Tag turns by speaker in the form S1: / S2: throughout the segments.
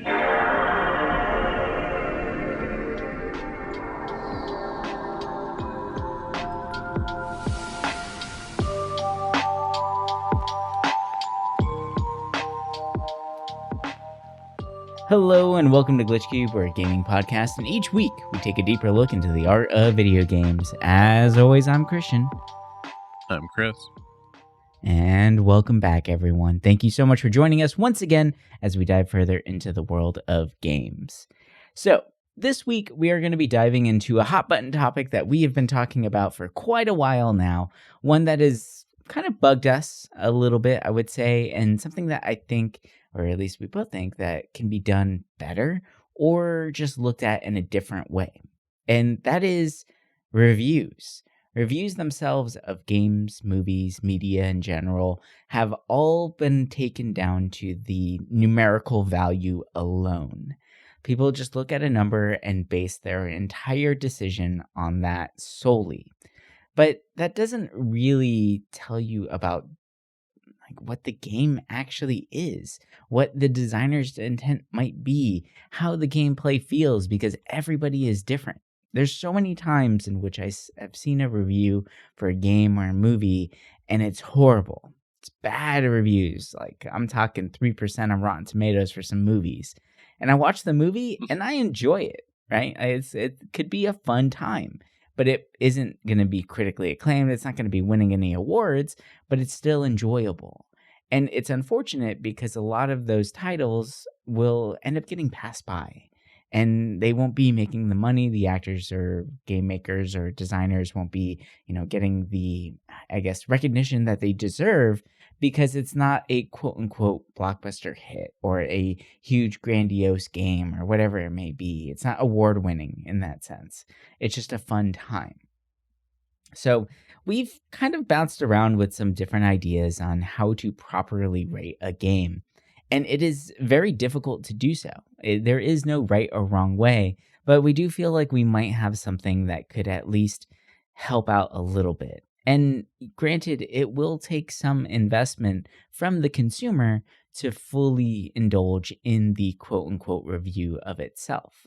S1: Hello and welcome to Glitch Cube, we're a gaming podcast, and each week we take a deeper look into the art of video games. As always, I'm Christian.
S2: I'm Chris.
S1: And welcome back, everyone. Thank you so much for joining us once again as we dive further into the world of games. So, this week we are going to be diving into a hot button topic that we have been talking about for quite a while now, one that has kind of bugged us a little bit, I would say, and something that I think, or at least we both think, that can be done better or just looked at in a different way. And that is reviews. Reviews themselves of games, movies, media in general have all been taken down to the numerical value alone. People just look at a number and base their entire decision on that solely. But that doesn't really tell you about what the game actually is, what the designer's intent might be, how the gameplay feels, because everybody is different. There's so many times in which I've seen a review for a game or a movie, and it's horrible. It's bad reviews. Like, I'm talking 3% on Rotten Tomatoes for some movies. And I watch the movie, and I enjoy it, right? It could be a fun time. But it isn't going to be critically acclaimed. It's not going to be winning any awards, but it's still enjoyable. And it's unfortunate because a lot of those titles will end up getting passed by. And they won't be making the money. The actors or game makers or designers won't be, getting the, recognition that they deserve because it's not a quote-unquote blockbuster hit or a huge grandiose game or whatever it may be. It's not award-winning in that sense. It's just a fun time. So we've kind of bounced around with some different ideas on how to properly rate a game. And it is very difficult to do so. There is no right or wrong way, but we do feel like we might have something that could at least help out a little bit. And granted, it will take some investment from the consumer to fully indulge in the quote-unquote review of itself.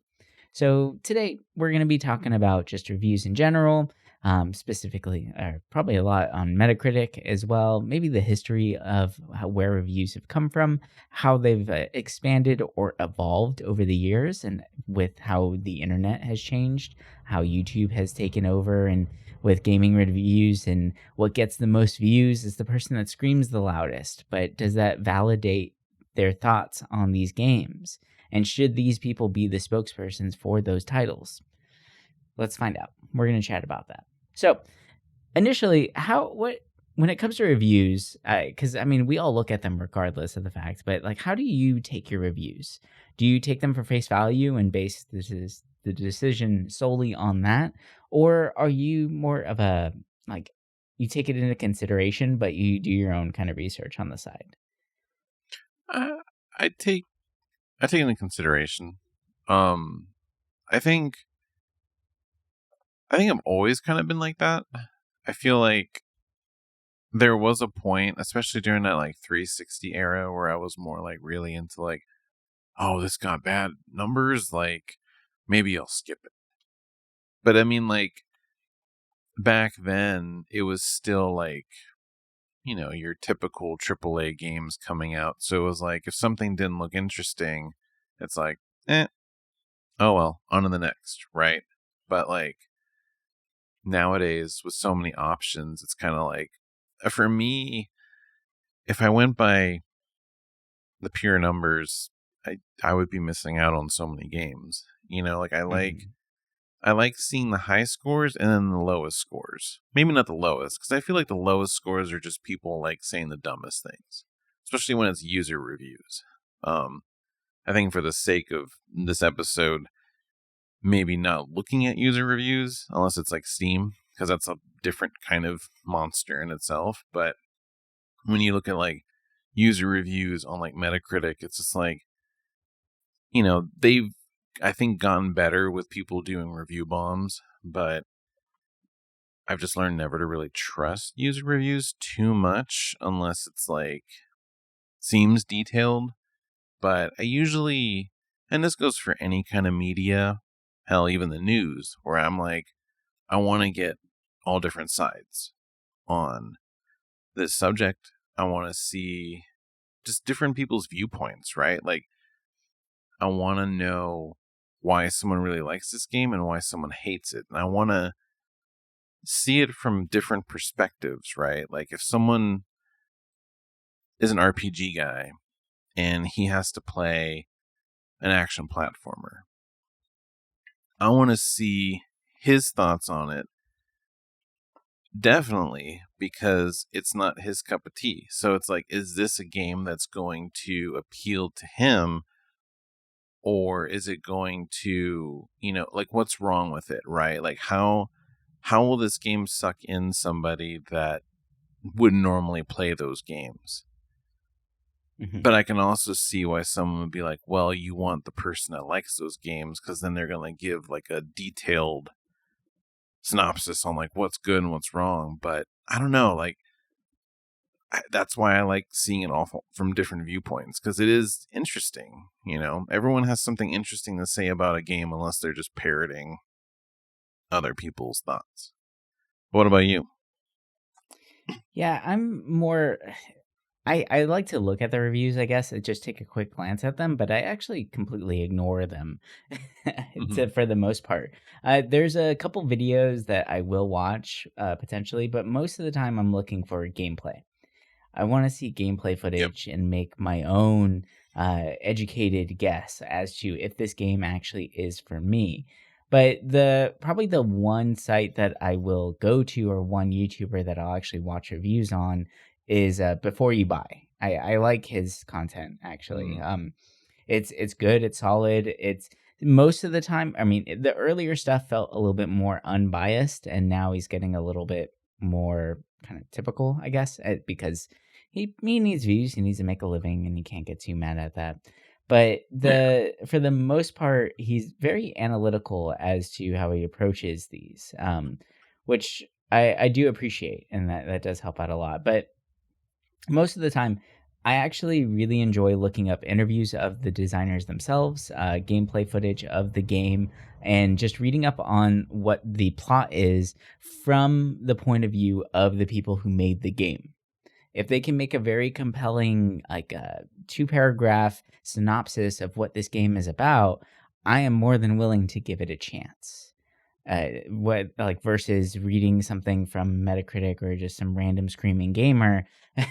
S1: So today, we're going to be talking about just reviews in general, specifically, or probably a lot on Metacritic as well, maybe the history of where reviews have come from, how they've expanded or evolved over the years, and with how the internet has changed, how YouTube has taken over, and with gaming reviews, and what gets the most views is the person that screams the loudest. But does that validate their thoughts on these games? And should these people be the spokespersons for those titles? Let's find out. We're going to chat about that. So, initially, when it comes to reviews, because we all look at them regardless of the fact, but how do you take your reviews? Do you take them for face value and base the decision solely on that, or are you more of a you take it into consideration, but you do your own kind of research on the side?
S2: I take it into consideration. I think I've always kind of been like that. I feel like there was a point, especially during that 360 era, where I was more really into oh, this got bad numbers, maybe I'll skip it. But back then it was still your typical AAA games coming out. So it was if something didn't look interesting, it's oh well, on to the next, right? But nowadays with so many options, it's kind of for me, if I went by the pure numbers, I would be missing out on so many games. I like seeing the high scores and then the lowest scores. Maybe not the lowest, because I feel like the lowest scores are just people saying the dumbest things, especially when it's user reviews. I think for the sake of this episode, maybe not looking at user reviews unless it's Steam, because that's a different kind of monster in itself. But when you look at user reviews on Metacritic, it's just they've, I think, gotten better with people doing review bombs, but I've just learned never to really trust user reviews too much unless it's seems detailed. But I usually And this goes for any kind of media, hell, even the news, where I'm like, I want to get all different sides on this subject. I want to see just different people's viewpoints, right? Like, I want to know why someone really likes this game and why someone hates it. And I want to see it from different perspectives, right? Like, if someone is an RPG guy and he has to play an action platformer, I want to see his thoughts on it. Definitely, because it's not his cup of tea. So it's like, is this a game that's going to appeal to him? Or is it going to, like, what's wrong with it, right? Like, how will this game suck in somebody that wouldn't normally play those games?
S1: Mm-hmm.
S2: But I can also see why someone would be like, well, you want the person that likes those games, because then they're going to give like a detailed synopsis on like what's good and what's wrong. But I don't know, like, that's why I like seeing it all from different viewpoints, because it is interesting. Everyone has something interesting to say about a game, unless they're just parroting other people's thoughts. What about you?
S1: Yeah, I'm more. I like to look at the reviews, I guess, and just take a quick glance at them, but I actually completely ignore them
S2: Mm-hmm.
S1: for the most part. There's a couple videos that I will watch potentially, but most of the time I'm looking for gameplay. I want to see gameplay
S2: Yep.
S1: footage and make my own educated guess as to if this game actually is for me. But probably the one site that I will go to, or one YouTuber that I'll actually watch reviews on, is Before You Buy. I like his content actually.
S2: Mm.
S1: It's good. It's solid. It's most of the time. I mean, the earlier stuff felt a little bit more unbiased, and now he's getting a little bit more kind of typical, I guess, because he needs views. He needs to make a living, and you can't get too mad at that. But
S2: Yeah.
S1: for the most part, he's very analytical as to how he approaches these, which I do appreciate, and that does help out a lot. But most of the time, I actually really enjoy looking up interviews of the designers themselves, gameplay footage of the game, and just reading up on what the plot is from the point of view of the people who made the game. If they can make a very compelling, like, 2-paragraph synopsis of what this game is about, I am more than willing to give it a chance. What, like, versus reading something from Metacritic or just some random screaming gamer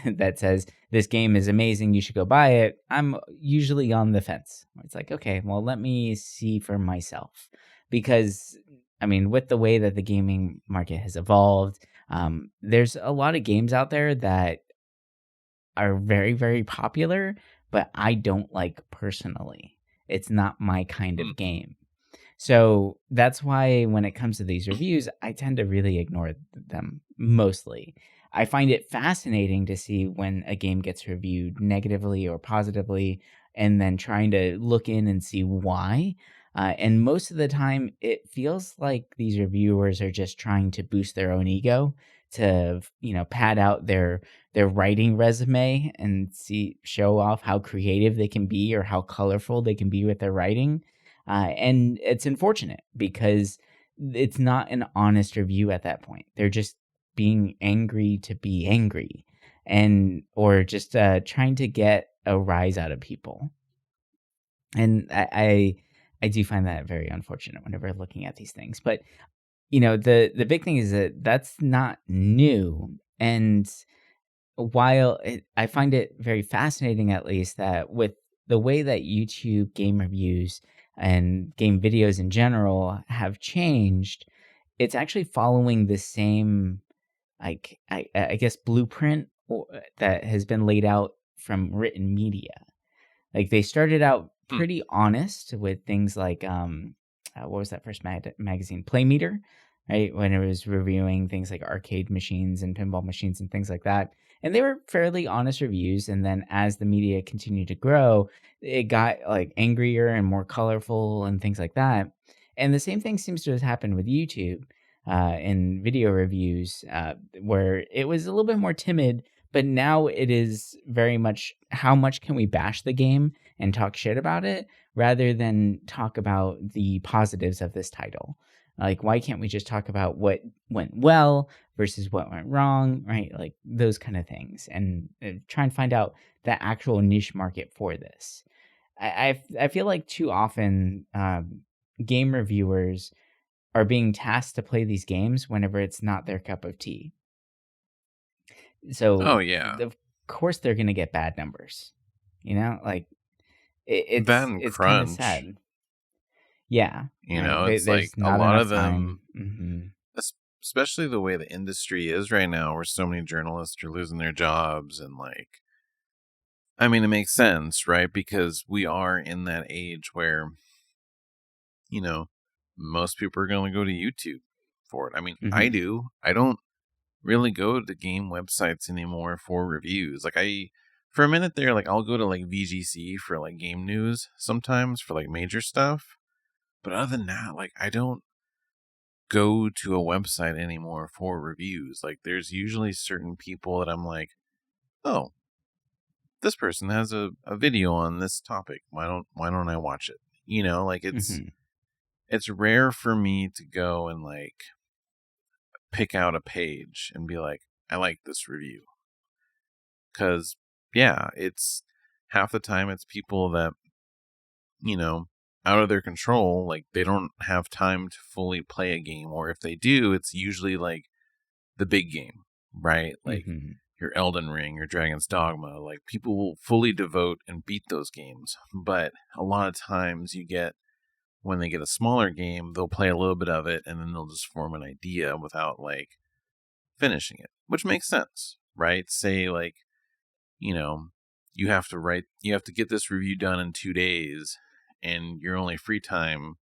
S1: that says this game is amazing, you should go buy it. I'm usually on the fence. It's like, okay, well, let me see for myself, because I mean, with the way that the gaming market has evolved, there's a lot of games out there that are very, very popular, but I don't like personally. It's not my kind
S2: Mm.
S1: of game. So that's why when it comes to these reviews, I tend to really ignore them mostly. I find it fascinating to see when a game gets reviewed negatively or positively, and then trying to look in and see why. And most of the time, it feels like these reviewers are just trying to boost their own ego to, pad out their writing resume and show off how creative they can be or how colorful they can be with their writing. And it's unfortunate because it's not an honest review at that point. They're just being angry to be angry, and or just trying to get a rise out of people. And I do find that very unfortunate whenever looking at these things. But the big thing is that that's not new. And while I find it very fascinating, at least, that with the way that YouTube game reviews and game videos in general have changed, it's actually following the same, like, I guess, blueprint that has been laid out from written media. Like, they started out
S2: Mm.
S1: pretty honest with things like, what was that first magazine? Playmeter, right? When it was reviewing things like arcade machines and pinball machines and things like that. And they were fairly honest reviews. And then as the media continued to grow, it got like angrier and more colorful and things like that. And the same thing seems to have happened with YouTube in video reviews, where it was a little bit more timid, but now it is very much how much can we bash the game and talk shit about it rather than talk about the positives of this title. Like, why can't we just talk about what went well versus what went wrong, right? Like those kind of things, and try and find out the actual niche market for this. I feel like too often game reviewers are being tasked to play these games whenever it's not their cup of tea.
S2: Oh
S1: So
S2: yeah,
S1: of course they're gonna get bad numbers. Like
S2: that and
S1: it's kind of
S2: crunch.
S1: sad. Yeah, right.
S2: It's like
S1: There's
S2: a
S1: not
S2: lot
S1: enough
S2: of
S1: time.
S2: them, especially the way the industry is right now, where so many journalists are losing their jobs, and like, I mean, it makes sense, right? Because we are in that age where, most people are going to go to YouTube for it. I mean, I
S1: Mm-hmm.
S2: do. I don't really go to game websites anymore for reviews. Like, for a minute there, like, I'll go to like VGC for like game news sometimes for like major stuff. But other than that, like, I don't go to a website anymore for reviews. Like, there's usually certain people that I'm like, oh, this person has a video on this topic. Why don't I watch it? Like,
S1: Mm-hmm.
S2: it's rare for me to go and like pick out a page and be like, I like this review. Cause yeah, it's half the time it's people that, out of their control, like they don't have time to fully play a game, or if they do, it's usually like the big game, right? Like
S1: Mm-hmm.
S2: your Elden Ring, your Dragon's Dogma. Like people will fully devote and beat those games. But a lot of times when they get a smaller game, they'll play a little bit of it and then they'll just form an idea without like finishing it, which makes sense, right? Say like, you know, you have to get this review done in 2 days, and your only free time,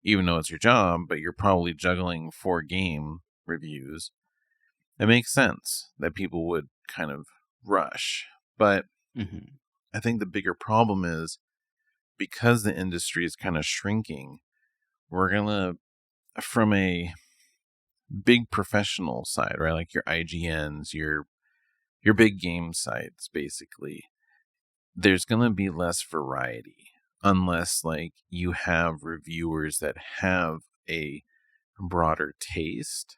S2: even though it's your job, but you're probably juggling 4 game reviews. It makes sense that people would kind of rush. But
S1: Mm-hmm.
S2: I think the bigger problem is because the industry is kind of shrinking, we're going to, from a big professional side, right? Like your IGNs, your big game sites, basically, there's going to be less variety unless like you have reviewers that have a broader taste.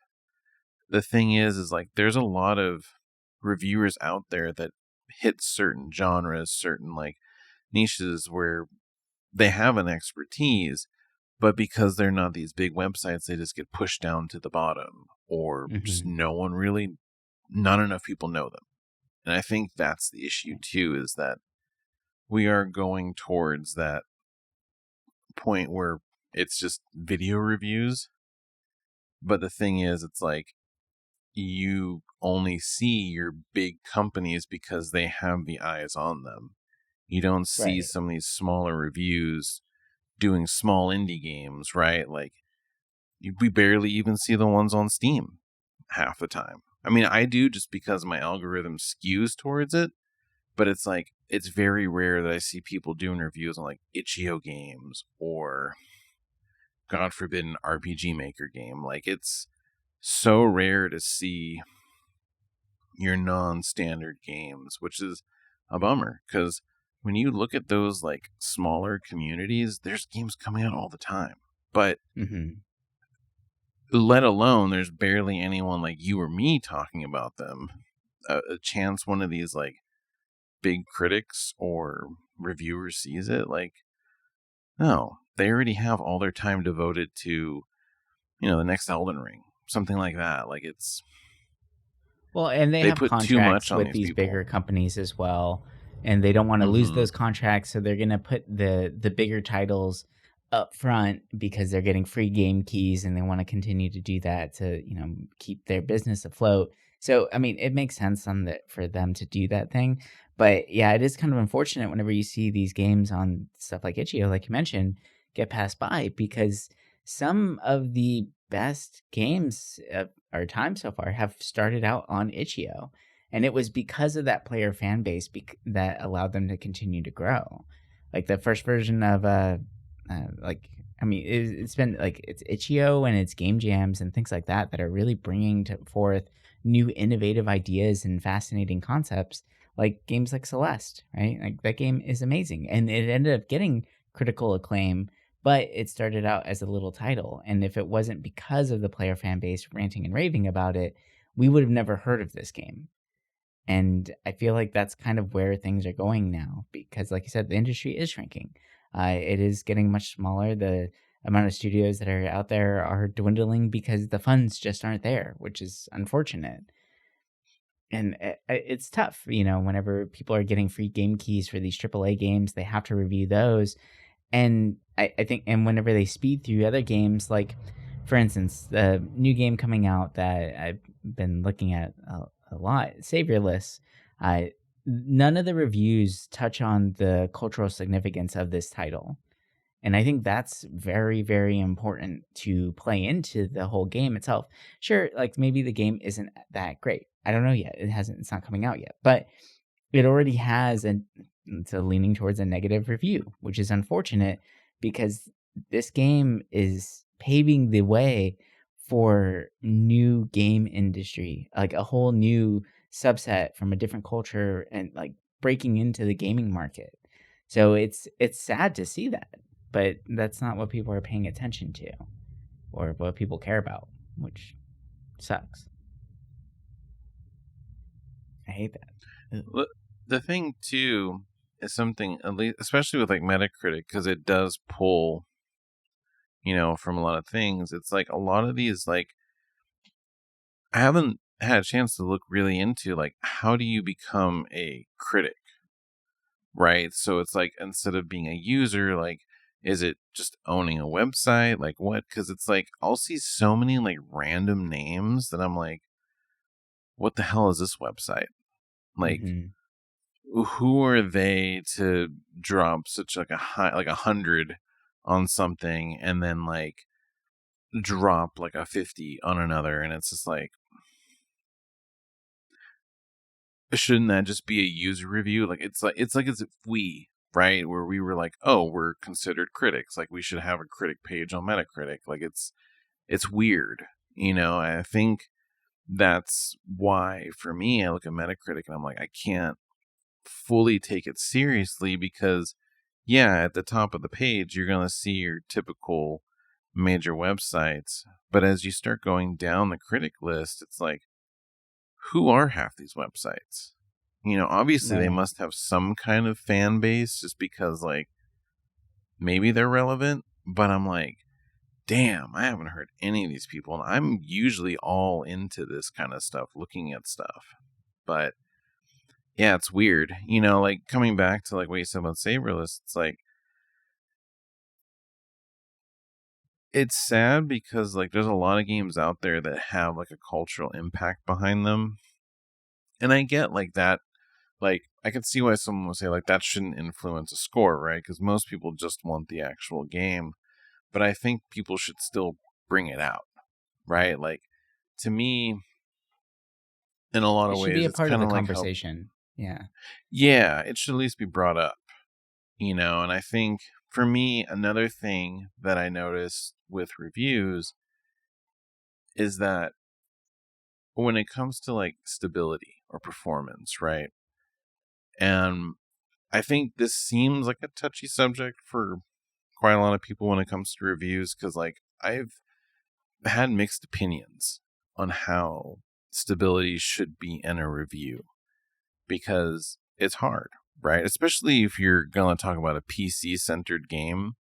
S2: The thing is like there's a lot of reviewers out there that hit certain genres, certain like niches where they have an expertise, but because they're not these big websites, they just get pushed down to the bottom, or just
S1: Mm-hmm.
S2: not enough people know them. And I think that's the issue too, is that we are going towards that point where it's just video reviews. But the thing is, it's like you only see your big companies because they have the eyes on them. You don't see
S1: Right.
S2: some of these smaller reviews doing small indie games, right? Like, we barely even see the ones on Steam half the time. I mean, I do just because my algorithm skews towards it, but it's like, it's very rare that I see people doing reviews on like itch.io games or, God forbid, an RPG Maker game. Like, it's so rare to see your non-standard games, which is a bummer because when you look at those like smaller communities, there's games coming out all the time. But
S1: Mm-hmm.
S2: let alone there's barely anyone like you or me talking about them. A chance one of these like big critics or reviewers sees it, like, no, they already have all their time devoted to, the next Elden Ring, something like that. Like,
S1: Well, and they
S2: they
S1: have
S2: put too much
S1: contracts
S2: on
S1: with
S2: these
S1: these
S2: people.
S1: bigger companies as well, and they don't want to lose
S2: Mm-hmm.
S1: those contracts, so they're going to put the bigger titles up front because they're getting free game keys, and they want to continue to do that to keep their business afloat. So, I mean, it makes sense for them to do that thing, but yeah, it is kind of unfortunate whenever you see these games on stuff like itch.io, like you mentioned, get passed by because some of the best games of our time so far have started out on itch.io, and it was because of that player fan base that allowed them to continue to grow. Like the first version of like I mean, it's been like it's itch.io and it's game jams and things like that that are really bringing forth new innovative ideas and fascinating concepts like games like Celeste, right? Like that game is amazing, and it ended up getting critical acclaim, but it started out as a little title. And if it wasn't because of the player fan base ranting and raving about it, we would have never heard of this game. And I feel like that's kind of where things are going now because, like you said, the industry is shrinking. It is getting much smaller. The amount of studios that are out there are dwindling because the funds just aren't there, which is unfortunate. And it's tough, whenever people are getting free game keys for these AAA games, they have to review those. And I think, and whenever they speed through other games, like, for instance, the new game coming out that I've been looking at a lot, Saviorless, none of the reviews touch on the cultural significance of this title. And I think that's very, very important to play into the whole game itself. Sure, like maybe the game isn't that great. I don't know yet. It's not coming out yet. But it already has it's a leaning towards a negative review, which is unfortunate because this game is paving the way for new game industry, like a whole new subset from a different culture and like breaking into the gaming market. So it's sad to see that, but that's not what people are paying attention to or what people care about, which sucks. I hate that.
S2: Look, the thing too is something, at least, especially with like Metacritic, because it does pull, from a lot of things. It's like a lot of these, like, I haven't had a chance to look really into, like, how do you become a critic, right? So it's like, instead of being a user, like, is it just owning a website? Like, what? Because it's like, I'll see so many, like, random names that I'm like, what the hell is this website? Like, who are they to drop such like a high, like 100 on something and then like drop like a 50 on another? And it's just like, shouldn't that just be a user review? Like it's as if we, right, where we were like, oh, we're considered critics, like we should have a critic page on Metacritic. Like it's weird, I think that's why for me I look at Metacritic and I'm like, I can't fully take it seriously because at the top of the page you're going to see your typical major websites, but as you start going down the critic list, it's like, who are half these websites? Obviously they must have some kind of fan base just because like maybe they're relevant, but I'm like, damn, I haven't heard any of these people, and I'm usually all into this kind of stuff, looking at stuff. But yeah, it's weird. Like coming back to like what you said about Saberless, it's like, it's sad because like there's a lot of games out there that have like a cultural impact behind them. And I get like that, like I can see why someone would say like that shouldn't influence a score, right? Because most people just want the actual game. But I think people should still bring it out, right? Like to me, in a lot
S1: It
S2: of
S1: should be
S2: ways,
S1: a
S2: it's
S1: part of
S2: kind
S1: the
S2: of like
S1: conversation.
S2: yeah, it should at least be brought up, and I think for me, another thing that I noticed with reviews is that when it comes to like stability or performance, right? And I think this seems like a touchy subject for quite a lot of people when it comes to reviews, because like I've had mixed opinions on how stability should be in a review, because it's hard, right? Especially if you're going to talk about a PC centered game,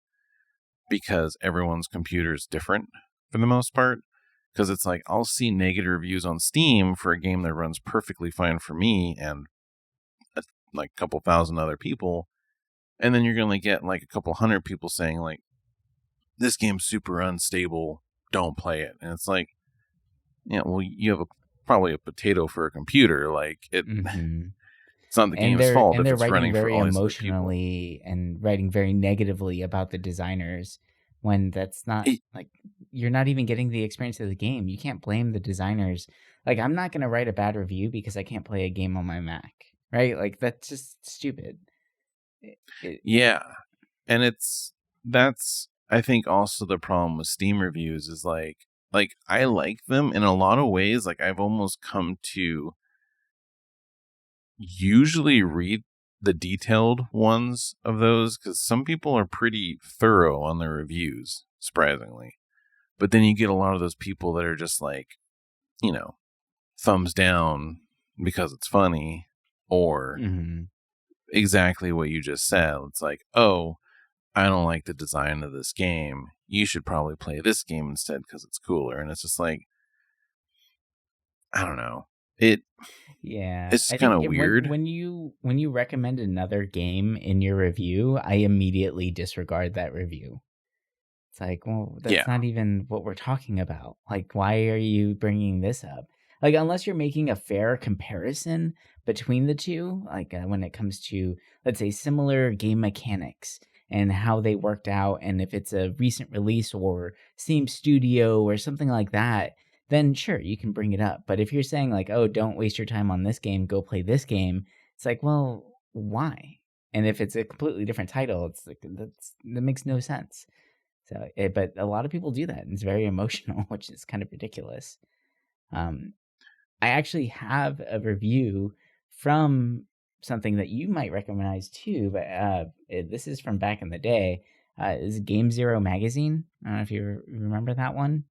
S2: because everyone's computer is different for the most part. Because it's like, I'll see negative reviews on Steam for a game that runs perfectly fine for me and like a couple thousand other people. And then you're going to get like a couple hundred people saying like, this game's super unstable, don't play it. And it's like, well, you have probably a potato for a computer. Like it, it's not the game's fault if
S1: they're
S2: it's
S1: writing
S2: running for
S1: very
S2: all these other people.
S1: emotionally and writing very negatively about the designers when that's not like, you're not even getting the experience of the game. You can't blame the designers. Like, I'm not going to write a bad review because I can't play a game on my Mac, right? Like, that's just stupid.
S2: Yeah. And that's, I think also the problem with Steam reviews is like I like them in a lot of ways. Like I've almost come to usually read the detailed ones of those because some people are pretty thorough on their reviews, surprisingly. But then you get a lot of those people that are just like, thumbs down because it's funny, or exactly what you just said. It's like, oh, I don't like the design of this game. You should probably play this game instead because it's cooler. And it's just like, I don't know. It's
S1: I
S2: kind
S1: think
S2: of weird.
S1: when you recommend another game in your review, I immediately disregard that review. It's like, well, that's not even what we're talking about. Like, why are you bringing this up? Like, unless you're making a fair comparison between the two, like when it comes to, let's say, similar game mechanics and how they worked out, and if it's a recent release or same studio or something like that, then sure, you can bring it up. But if you're saying like, oh, don't waste your time on this game, go play this game, it's like, well, why? And if it's a completely different title, it's like that makes no sense. So, but a lot of people do that, and it's very emotional, which is kind of ridiculous. I actually have a review from something that you might recognize too, but this is from back in the day. Is Game Zero magazine? I don't know if you remember that one.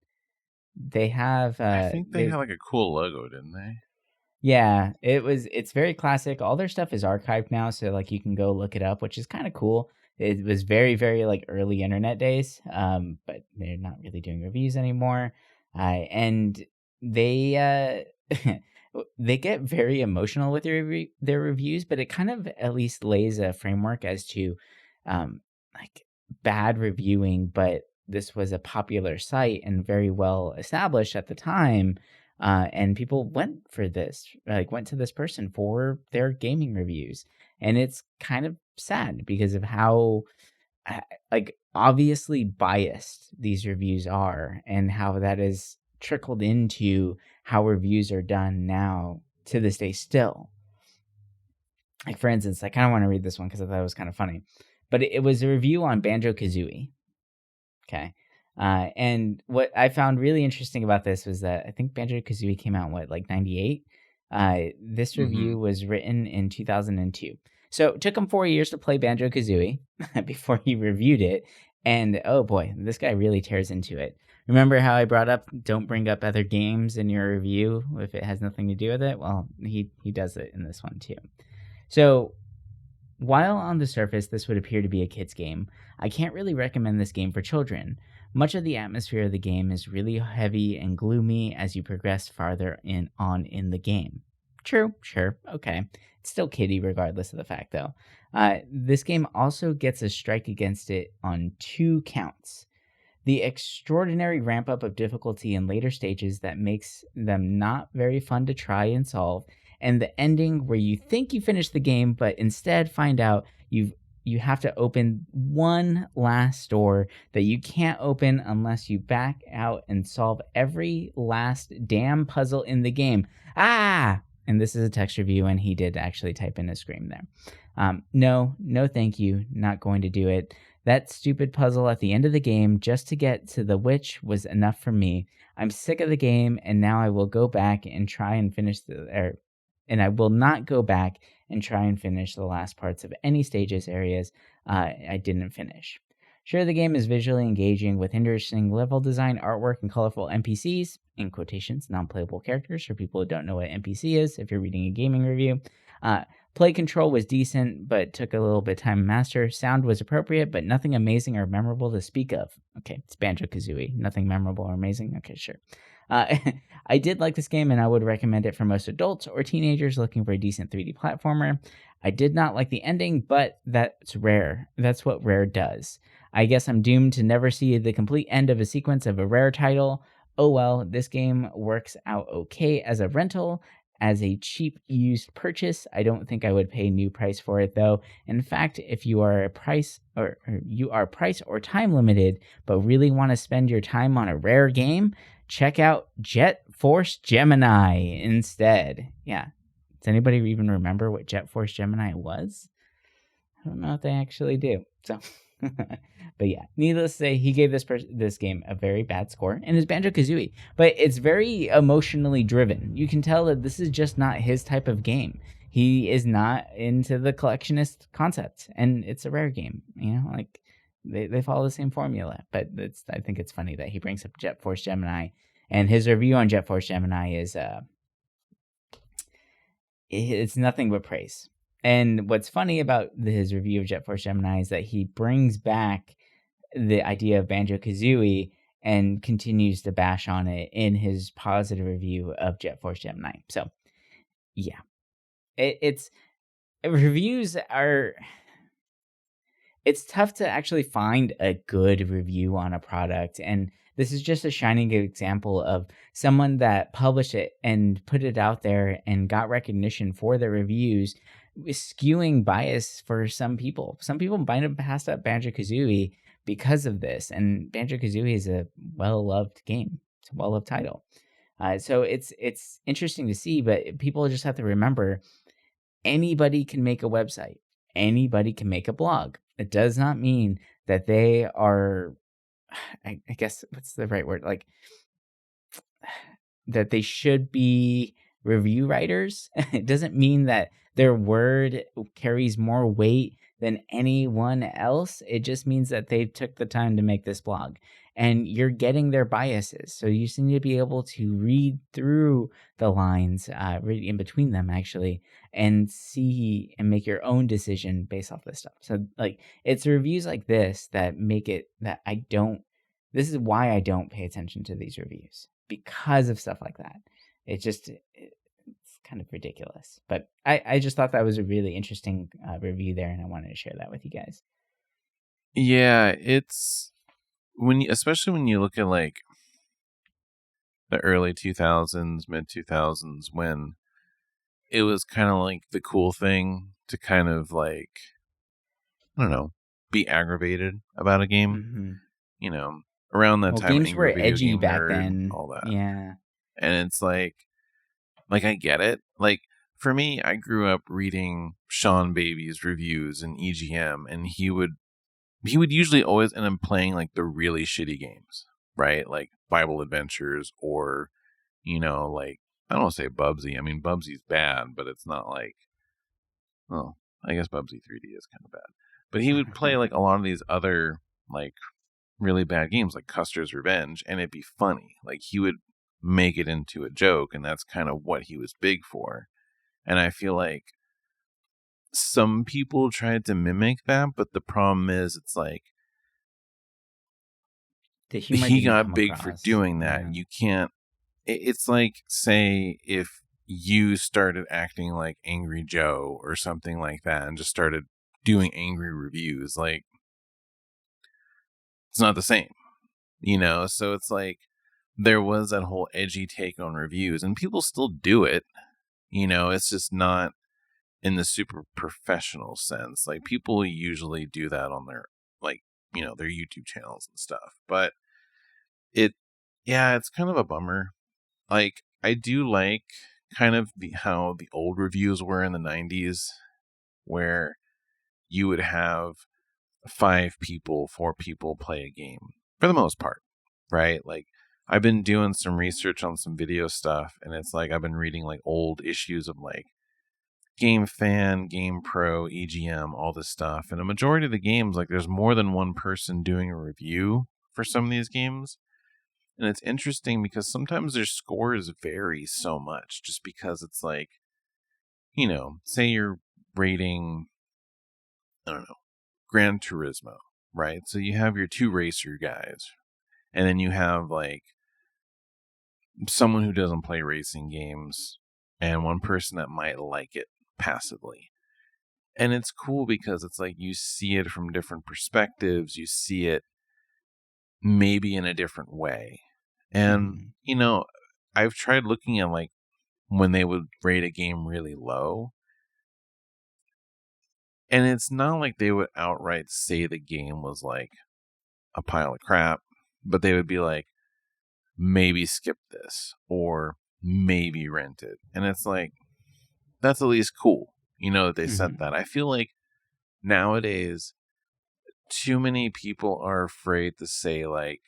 S1: They have.
S2: I think they had like a cool logo, didn't they?
S1: Yeah, it's very classic. All their stuff is archived now, so like you can go look it up, which is kind of cool. It was very, very like early internet days, but they're not really doing reviews anymore. And they they get very emotional with their reviews, but it kind of at least lays a framework as to like bad reviewing, but this was a popular site and very well established at the time. And people went to this person for their gaming reviews. And it's kind of sad because of how like obviously biased these reviews are and how that is trickled into how reviews are done now to this day still. Like, for instance, I kind of want to read this one because I thought it was kind of funny. But it was a review on Banjo-Kazooie. Okay. And what I found really interesting about this was that I think Banjo-Kazooie came out, 98? This review was written in 2002. So it took him 4 years to play Banjo-Kazooie before he reviewed it. And oh boy, this guy really tears into it. Remember how I brought up don't bring up other games in your review if it has nothing to do with it? Well, he does it in this one too. So while on the surface this would appear to be a kid's game, I can't really recommend this game for children. Much of the atmosphere of the game is really heavy and gloomy as you progress farther on in the game. True, sure, okay. It's still kiddie regardless of the fact, though. This game also gets a strike against it on 2 counts. The extraordinary ramp-up of difficulty in later stages that makes them not very fun to try and solve, and the ending where you think you finished the game, but instead find out you have to open one last door that you can't open unless you back out and solve every last damn puzzle in the game. Ah! And this is a text review, and he did actually type in a scream there. No, thank you. Not going to do it. That stupid puzzle at the end of the game just to get to the witch was enough for me. I'm sick of the game, and now I will go back and try and finish and I will not go back and try and finish the last parts of any stages areas I didn't finish. Sure, the game is visually engaging with interesting level design, artwork, and colorful NPCs, in quotations, non-playable characters for people who don't know what NPC is if you're reading a gaming review. Play control was decent, but took a little bit of time to master. Sound was appropriate, but nothing amazing or memorable to speak of. Okay, it's Banjo-Kazooie. Nothing memorable or amazing? Okay, sure. I did like this game, and I would recommend it for most adults or teenagers looking for a decent 3D platformer. I did not like the ending, but that's rare. That's what Rare does. I guess I'm doomed to never see the complete end of a sequence of a Rare title. Oh well, this game works out okay as a rental. As a cheap used purchase, I don't think I would pay new price for it though. In fact, if you are price or time limited, but really want to spend your time on a Rare game, check out Jet Force Gemini instead. Yeah. Does anybody even remember what Jet Force Gemini was? I don't know if they actually do. So, but yeah, needless to say, he gave this game a very bad score, and it's Banjo-Kazooie. But it's very emotionally driven. You can tell that this is just not his type of game. he is not into the collectionist concept, and it's a rare game. Like they follow the same formula. But I think it's funny that he brings up Jet Force Gemini, and his review on Jet Force Gemini is it's nothing but praise. And what's funny about his review of Jet Force Gemini is that he brings back the idea of Banjo-Kazooie and continues to bash on it in his positive review of Jet Force Gemini. So, yeah. It's reviews are... It's tough to actually find a good review on a product, and this is just a shining example of someone that published it and put it out there and got recognition for their reviews, skewing bias for some people. Some people might have passed up Banjo-Kazooie because of this, and Banjo-Kazooie is a well-loved game. It's a well-loved title. So it's interesting to see, but people just have to remember anybody can make a website. Anybody can make a blog. It does not mean that they are, I guess, what's the right word? Like, that they should be review writers. It doesn't mean that their word carries more weight than anyone else. It just means that they took the time to make this blog, and you're getting their biases. So you just need to be able to read through the lines, read in between them actually, and see and make your own decision based off this stuff. So like, it's reviews like this that make it that this is why I don't pay attention to these reviews, because of stuff like that. It's kind of ridiculous. But I just thought that was a really interesting review there, and I wanted to share that with you guys.
S2: Yeah, it's especially when you look at like the early 2000s, mid 2000s, when it was kind of like the cool thing to kind of like, I don't know, be aggravated about a game.
S1: Mm-hmm.
S2: Around that time,
S1: games were edgy back then.
S2: All that.
S1: Yeah.
S2: And it's like I get it. Like, for me, I grew up reading Sean Baby's reviews in EGM, and he would usually always end up playing like the really shitty games, right? Like Bible Adventures, or like, I don't want to say Bubsy. I mean, Bubsy's bad, but it's not like, well, I guess Bubsy 3D is kind of bad. But he would play like a lot of these other like really bad games, like Custer's Revenge, and it'd be funny. Like, he would make it into a joke, and that's kind of what he was big for. And I feel like some people tried to mimic that, but the problem is, it's like, he got big for doing that. Yeah. You can't. It's like, say, if you started acting like Angry Joe or something like that, and just started doing angry reviews, like, it's not the same, So it's like, there was that whole edgy take on reviews, and people still do it. It's just not in the super professional sense. Like, people usually do that on their, like, their YouTube channels and stuff. But it's kind of a bummer. Like, I do like kind of how the old reviews were in the 90s, where you would have 4 people play a game for the most part, right? Like, I've been doing some research on some video stuff, and it's like, I've been reading like old issues of like Game Fan, Game Pro, EGM, all this stuff. And a majority of the games, like, there's more than one person doing a review for some of these games. And it's interesting because sometimes their scores vary so much, just because it's like, say you're rating, I don't know, Gran Turismo, right? So you have your 2 racer guys, and then you have like someone who doesn't play racing games, and one person that might like it passively. And it's cool because it's like, you see it from different perspectives. You see it maybe in a different way. And, I've tried looking at like when they would rate a game really low, and it's not like they would outright say the game was like a pile of crap, but they would be like, maybe skip this, or maybe rent it. And it's like, that's at least cool, that they said that. I feel like nowadays, too many people are afraid to say like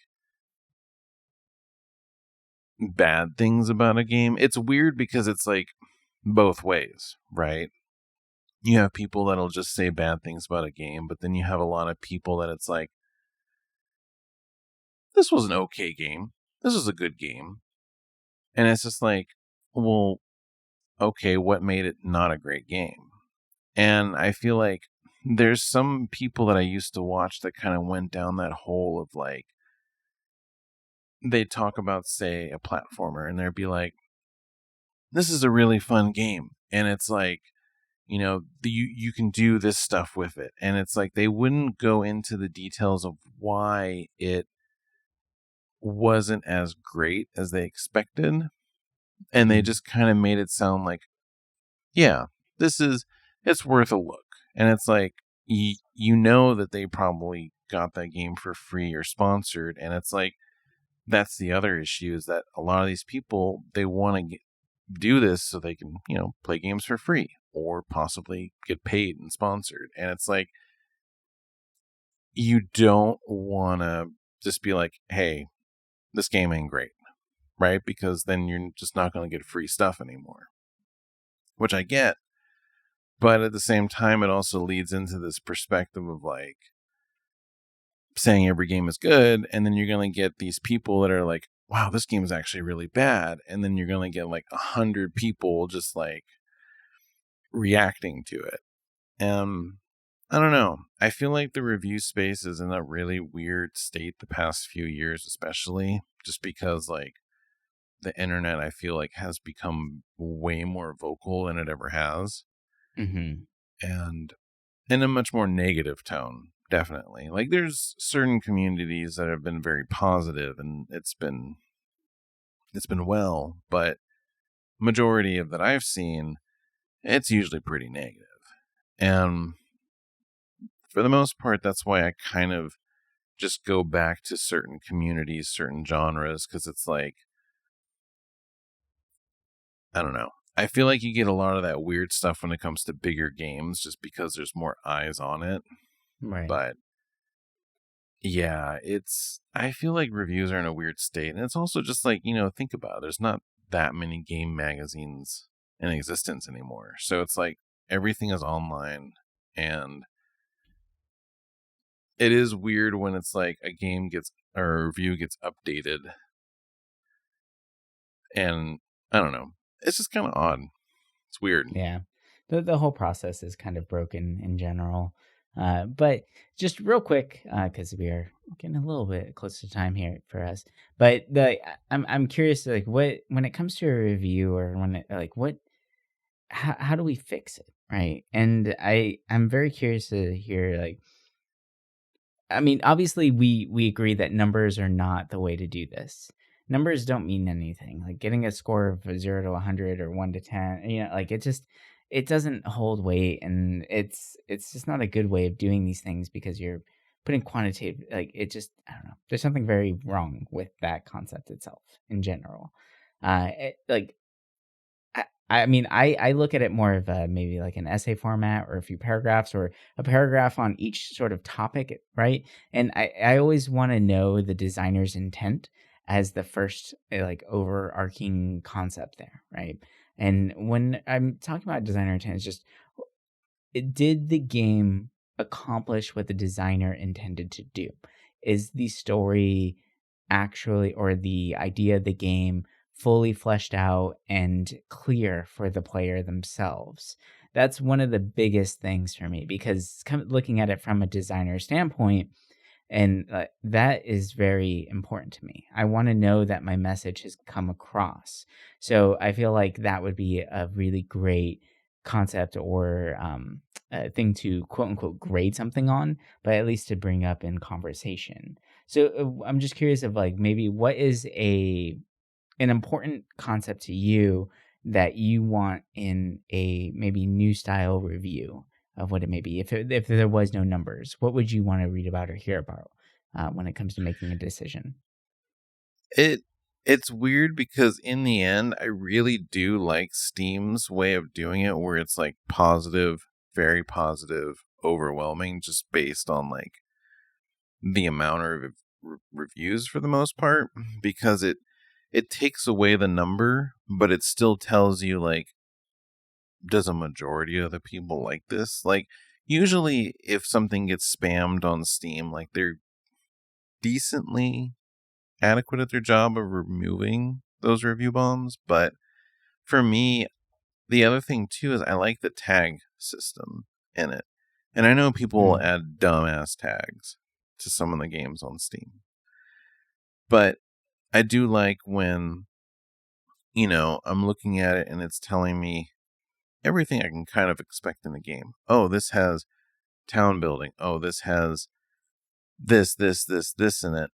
S2: bad things about a game. It's weird because it's like, both ways, right? You have people that'll just say bad things about a game, but then you have a lot of people that it's like, this was an okay game. This was a good game. And it's just like, well, okay, what made it not a great game? And I feel like there's some people that I used to watch that kind of went down that hole of like, they talk about, say, a platformer, and they'd be like, this is a really fun game. And it's like, you can do this stuff with it. And it's like they wouldn't go into the details of why it wasn't as great as they expected. And they just kind of made it sound like, yeah, it's worth a look. And it's like, you know that they probably got that game for free or sponsored. And it's like, that's the other issue, is that a lot of these people, they want to do this so they can, play games for free or possibly get paid and sponsored. And it's like, you don't want to just be like, hey, this game ain't great, right? Because then you're just not going to get free stuff anymore, which I get. But at the same time, it also leads into this perspective of like saying every game is good. And then you're going to get these people that are like, wow, this game is actually really bad. And then you're going to get like 100 people just like reacting to it. I don't know. I feel like the review space is in a really weird state the past few years, especially just because like the internet, I feel like, has become way more vocal than it ever has.
S1: Mm-hmm.
S2: And in a much more negative tone, definitely. Like there's certain communities that have been very positive and it's been well, but majority of that I've seen, it's usually pretty negative. And for the most part, that's why I kind of just go back to certain communities, certain genres, because it's like, I don't know. I feel like you get a lot of that weird stuff when it comes to bigger games just because there's more eyes on it.
S1: Right.
S2: But yeah, I feel like reviews are in a weird state. And it's also just like, think about it. There's not that many game magazines in existence anymore. So it's like everything is online, and it is weird when it's like a review gets updated, and I don't know. It's just kind of odd. It's weird.
S1: Yeah. The whole process is kind of broken in general. But just real quick, because we are getting a little bit close to time here for us. But I'm curious, like, what when it comes to a review, or when it, like, how do we fix it, right? And I'm very curious to hear, like, I mean, obviously we agree that numbers are not the way to do this. Numbers don't mean anything. Like getting a score of 0 to 100 or 1 to 10, like it doesn't hold weight, and it's just not a good way of doing these things, because you're putting quantitative, like, it just, I don't know. There's something very wrong with that concept itself in general. Like, I mean, I look at it more of maybe like an essay format, or a few paragraphs, or a paragraph on each sort of topic, right? And I always want to know the designer's intent as the first like overarching concept there, right? And when I'm talking about designer intent, it's just, did the game accomplish what the designer intended to do? Is the story actually, or the idea of the game, fully fleshed out and clear for the player themselves? That's one of the biggest things for me, because looking at it from a designer standpoint, and that is very important to me. I want to know that my message has come across. So I feel like that would be a really great concept, or a thing to quote unquote grade something on, but at least to bring up in conversation. So I'm just curious of, like, maybe what is an important concept to you that you want in a maybe new style review of what it may be. If there was no numbers, what would you want to read about or hear about when it comes to making a decision?
S2: It's weird because in the end, I really do like Steam's way of doing it, where it's like positive, very positive, overwhelming, just based on like the amount of reviews for the most part, because it takes away the number, but it still tells you like does a majority of the people like this? Like, usually if something gets spammed on Steam, like, they're decently adequate at their job of removing those review bombs. But for me, the other thing too is I like the tag system in it. And I know people add dumbass tags to some of the games on Steam. But I do like when, I'm looking at it and it's telling me everything I can kind of expect in the game. Oh, this has town building. Oh, this has this in it.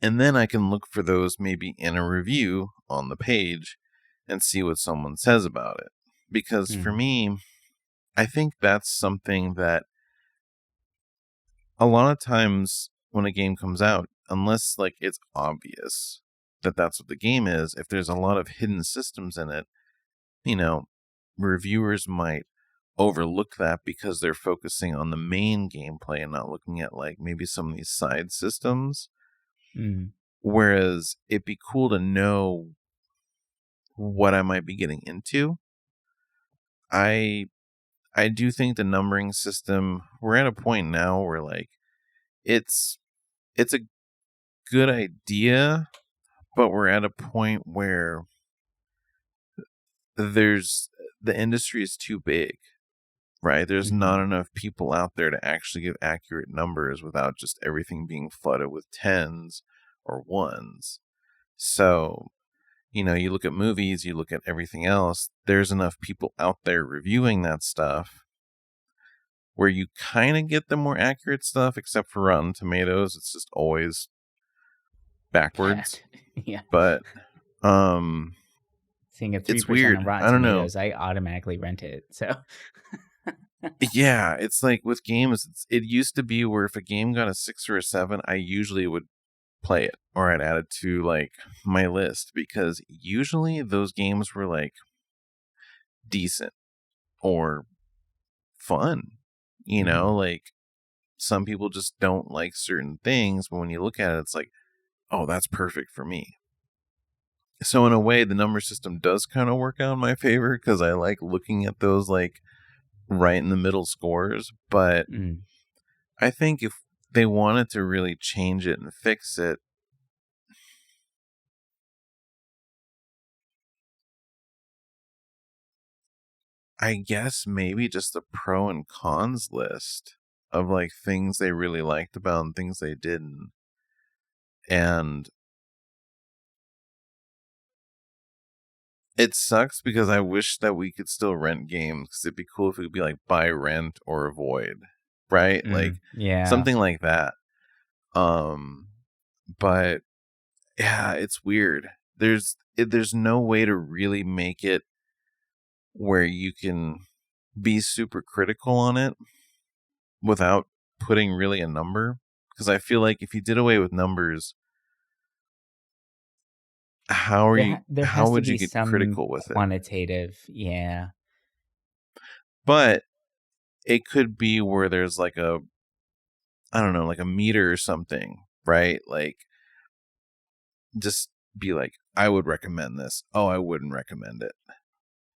S2: And then I can look for those maybe in a review on the page and see what someone says about it. Because for me, I think that's something that a lot of times when a game comes out, unless like it's obvious that that's what the game is, if there's a lot of hidden systems in it, reviewers might overlook that because they're focusing on the main gameplay and not looking at like maybe some of these side systems. Whereas it'd be cool to know what I might be getting into. I do think the numbering system, we're at a point now where like it's a good idea, but we're at a point where the industry is too big, right? There's not enough people out there to actually give accurate numbers without just everything being flooded with tens or ones. So, you look at movies, you look at everything else, there's enough people out there reviewing that stuff where you kind of get the more accurate stuff, except for Rotten Tomatoes. It's just always backwards.
S1: Yeah.
S2: But,
S1: seeing a 3%
S2: it's weird.
S1: on Rotten
S2: I don't
S1: Tomatoes,
S2: know.
S1: I automatically rent it. So
S2: Yeah, it's like with games, it used to be where if a game got a 6 or a 7, I usually would play it or I'd add it to like my list, because usually those games were like decent or fun. Like some people just don't like certain things, but when you look at it, it's like, oh, that's perfect for me. So in a way, the number system does kind of work out in my favor because I like looking at those like right in the middle scores. But I think if they wanted to really change it and fix it, I guess maybe just a pro and cons list of like things they really liked about and things they didn't. And it sucks because I wish that we could still rent games, because it'd be cool if it could be like buy, rent, or avoid, right? Like something like that. But yeah, it's weird. There's no way to really make it where you can be super critical on it without putting really a number. Because I feel like if you did away with numbers, how would you get critical with it?
S1: Quantitative, yeah.
S2: But it could be where there's like a, I don't know, like a meter or something, right? Like just be like, I would recommend this. Oh, I wouldn't recommend it.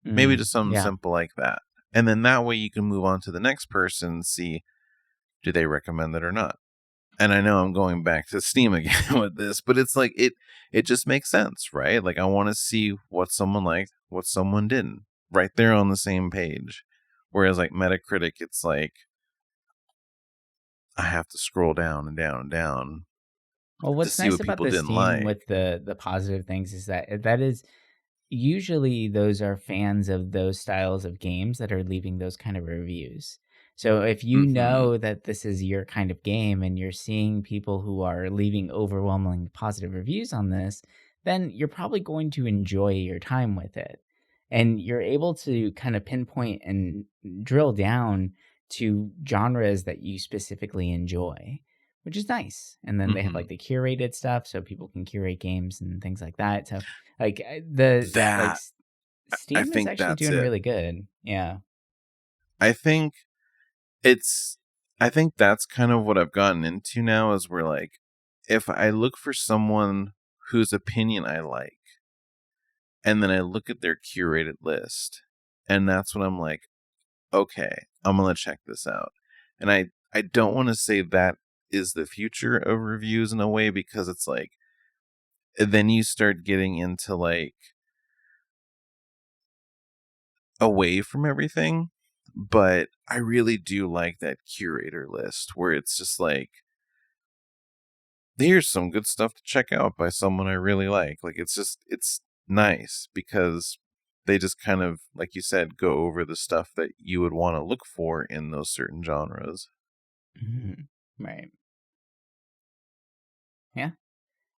S2: Maybe just something simple like that. And then that way you can move on to the next person and see, do they recommend it or not? And I know I'm going back to Steam again with this, but it's like, it just makes sense, right? Like I want to see what someone liked, what someone didn't, right there on the same page. Whereas like Metacritic, it's like, I have to scroll down and down and down.
S1: Well, what's nice about the Steam with the positive things is that is usually those are fans of those styles of games that are leaving those kind of reviews. So if you know that this is your kind of game and you're seeing people who are leaving overwhelmingly positive reviews on this, then you're probably going to enjoy your time with it. And you're able to kind of pinpoint and drill down to genres that you specifically enjoy, which is nice. And then they have like the curated stuff so people can curate games and things like that. So like Steam is actually doing really good. Yeah.
S2: I think that's kind of what I've gotten into now, is where like, if I look for someone whose opinion I like, and then I look at their curated list, And that's when I'm like, okay, I'm going to check this out. And I don't want to say that is the future of reviews in a way, because it's like, then you start getting into like away from everything. But I really do like that curator list where it's just like, here's some good stuff to check out by someone I really like. Like, it's nice because they just kind of, like you said, go over the stuff that you would want to look for in those certain genres.
S1: Right. Yeah.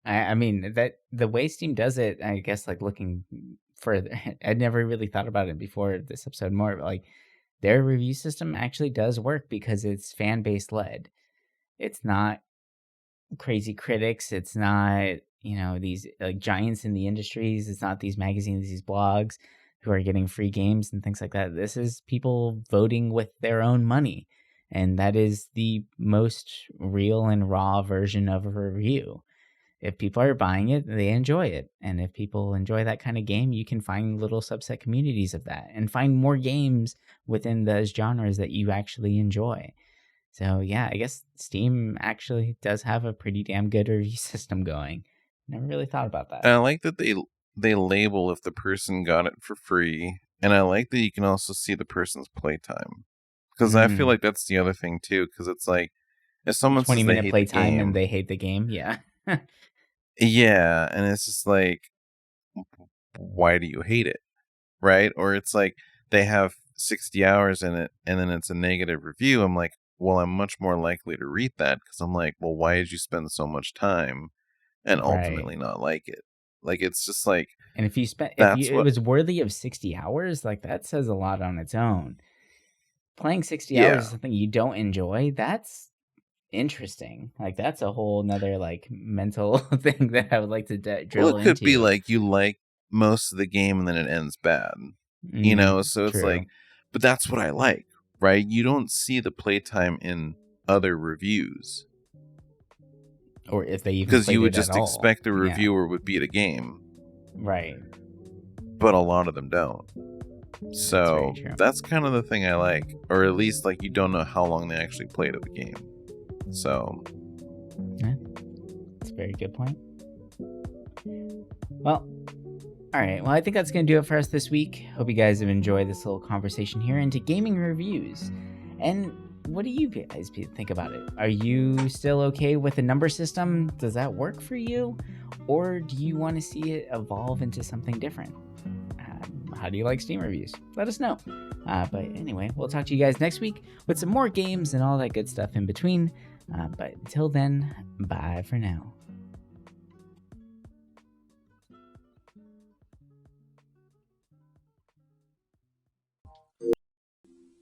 S1: I mean, that the way Steam does it, I guess, like looking further, I'd never really thought about it before this episode more, but like their review system actually does work because it's fan base led. It's not crazy critics. It's not, these like giants in the industries. It's not these magazines, these blogs who are getting free games and things like that. This is people voting with their own money. And that is the most real and raw version of a review. If people are buying it, they enjoy it. And if people enjoy that kind of game, you can find little subset communities of that and find more games within those genres that you actually enjoy. So yeah, I guess Steam actually does have a pretty damn good review system going. Never really thought about that.
S2: And I like that they label if the person got it for free. And I like that you can also see the person's playtime. Because I feel like that's the other thing too. Because it's like, if someone
S1: 20
S2: says they
S1: minute
S2: hate
S1: playtime
S2: the game,
S1: and they hate the game, yeah.
S2: yeah, and it's just like, why do you hate it? Right? Or it's like they have 60 hours in it and then it's a negative review. I'm like, well, I'm much more likely to read that because I'm like, well, why did you spend so much time and ultimately not like it? Like, it's just like,
S1: and if
S2: that's
S1: it was worthy of 60 hours, like that says a lot on its own. Playing 60 hours is something you don't enjoy. That's interesting. Like that's a whole nother like mental thing that I would like to drill into.
S2: Well, it could be like you like most of the game and then it ends bad, so it's like, but that's what I like, right? You don't see the playtime in other reviews,
S1: or if they even,
S2: because you would just expect the reviewer would beat a game,
S1: right?
S2: But a lot of them don't. So that's kind of the thing I like, or at least like you don't know how long they actually played of the game. So
S1: yeah, that's a very good point. Well, all right. Well, I think that's going to do it for us this week. Hope you guys have enjoyed this little conversation here into gaming reviews. And what do you guys think about it? Are you still okay with the number system? Does that work for you? Or do you want to see it evolve into something different? How do you like Steam reviews? Let us know. But anyway, we'll talk to you guys next week with some more games and all that good stuff in between. But until then, bye for now.